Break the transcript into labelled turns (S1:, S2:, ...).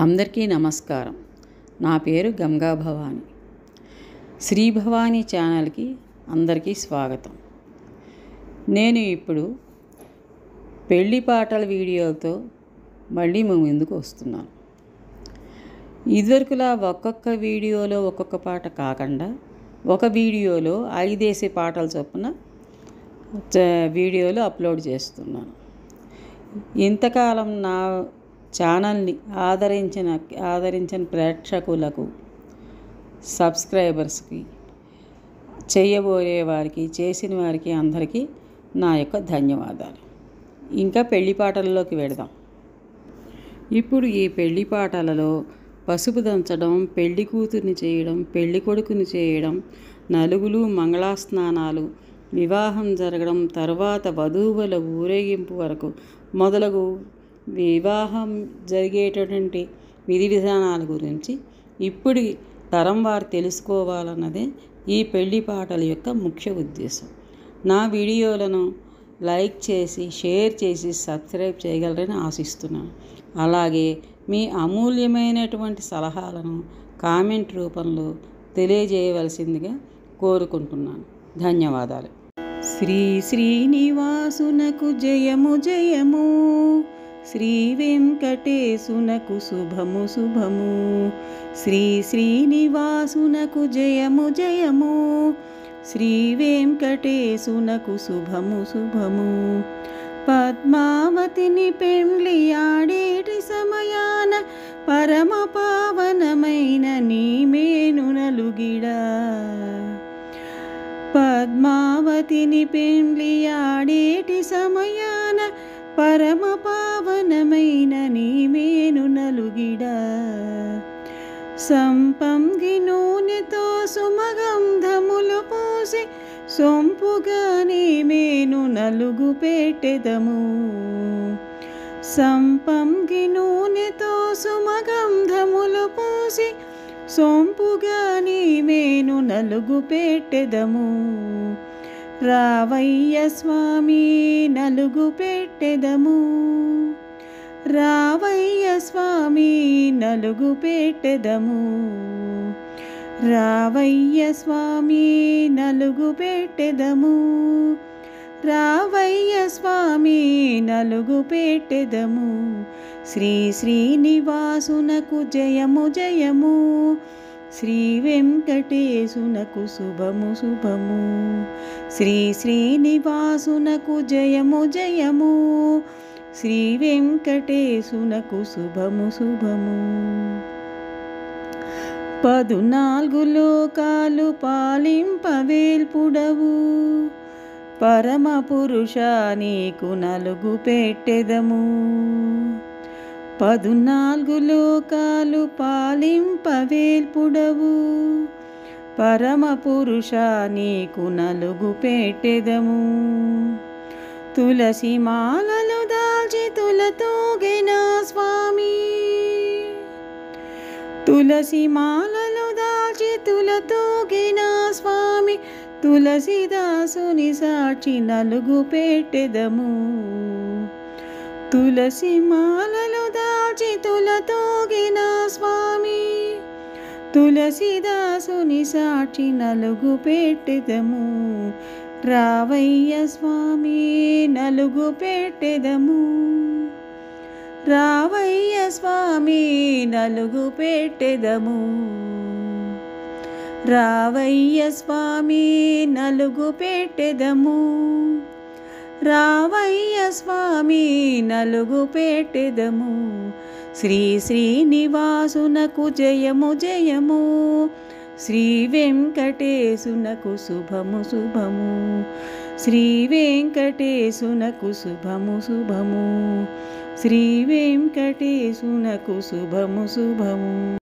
S1: అందరికీ నమస్కారం. నా పేరు గంగా భవాని. శ్రీ భవానీ ఛానల్కి అందరికీ స్వాగతం. నేను ఇప్పుడు పెళ్లి పాటల వీడియోతో మళ్ళీ మీ ముందుకు వస్తున్నాను. ఇదివరకులా ఒక్కొక్క వీడియోలో ఒక్కొక్క పాట కాకుండా ఒక వీడియోలో 5 పాటల చొప్పున వీడియోలు అప్లోడ్ చేస్తున్నాను. ఇంతకాలం నా ఛానల్ని ఆదరించిన ప్రేక్షకులకు, సబ్స్క్రైబర్స్కి, చేయబోయే వారికి, చేసిన వారికి అందరికీ నా యొక్క ధన్యవాదాలు. ఇంకా పెళ్లి పాటల్లోకి వెడదాం. ఇప్పుడు ఈ పెళ్లి పాటలలో పసుపు దంచడం, పెళ్లి కూతుర్ని చేయడం, పెళ్లి కొడుకుని చేయడం, నలుగులు, మంగళాస్నానాలు, వివాహం జరగడం, తర్వాత వధూవుల ఊరేగింపు వరకు మొదలగు వివాహం జరిగేటటువంటి విధి విధానాల గురించి ఇప్పుడు తరం వారు తెలుసుకోవాలన్నదే ఈ పెళ్లి పాటల యొక్క ముఖ్య ఉద్దేశం. నా వీడియోలను లైక్ చేసి, షేర్ చేసి, సబ్స్క్రైబ్ చేయగలరని ఆశిస్తున్నాను. అలాగే మీ అమూల్యమైనటువంటి సలహాలను కామెంట్ రూపంలో తెలియజేయవలసిందిగా కోరుకుంటున్నాను. ధన్యవాదాలు. శ్రీ శ్రీనివాసునకు జయము జయము, శ్రీ వెంకటేశునకు శుభము శుభము. శ్రీ శ్రీనివాసునకు జయము జయము, శ్రీ వెంకటేశునకు శుభము శుభము. పద్మావతిని పెండ్లి ఆడేటి సమయాన పరమ పావనమైన నీ మేను నలుగిడా. పద్మావతిని పెండ్లి ఆడేటి సమయాన పరమ పావనమైన నీ మేను నలుగిడా. సంపంగి నూనెతో సుమగంధములు పూసి సొంపుగా నీ మేను నలుగు పెట్టెదము. సంపంగి నూనెతో సుమగంధములు పూసి సొంపుగా నీ మేను నలుగు పెట్టెదము. రావయ్య స్వామి నలుగు పెట్టెదము, రావయ్య స్వామి నలుగు పెట్టెదము. రావయ్య స్వామి నలుగు పెట్టెదము, రావయ్య స్వామి నలుగు పెట్టెదము. శ్రీ శ్రీనివాసునకు జయము జయము, శ్రీ వెంకటేశునకు శుభము శుభము. శ్రీ శ్రీనివాసునకు జయము జయము, శ్రీ వెంకటేశునకు శుభము శుభము. 14 లోకాలు పాలింపవేల్పుడవు, పరమ పురుష నీకు నలుగు పెట్టెదము. 14 లోకాలు పాలింపవేల్పుడవు, పరమ పురుష నీకు నలుగు పెట్టెదము. తులసి మాలలు దాల్చి తులతూగెన స్వామి, తులసి మాలలు దాల్చి తులతూగెన స్వామి. తులసిదాసుని సాక్షి నలుగు పెట్టెదము. తులసి మాలలు దాల్చి తులతూగెన స్వామి, తులసిదాసుని సాక్షి నలుగు పెట్టెదము. రావయ్య స్వామి నలుగు పెట్టెదము, రావయ్య స్వామి నలుగు పెట్టెదము. రావయ్య స్వామి నలుగు పెట్టెదము, రావయ్య స్వామి నలుగు పెట్టెదము. శ్రీ శ్రీనివాసునకు జయము జయము, శ్రీ వెంకటేశునకు శుభము శుభము. శ్రీ వెంకటేశునకు శుభము శుభము, శ్రీ వెంకటేశునకు శుభము శుభము.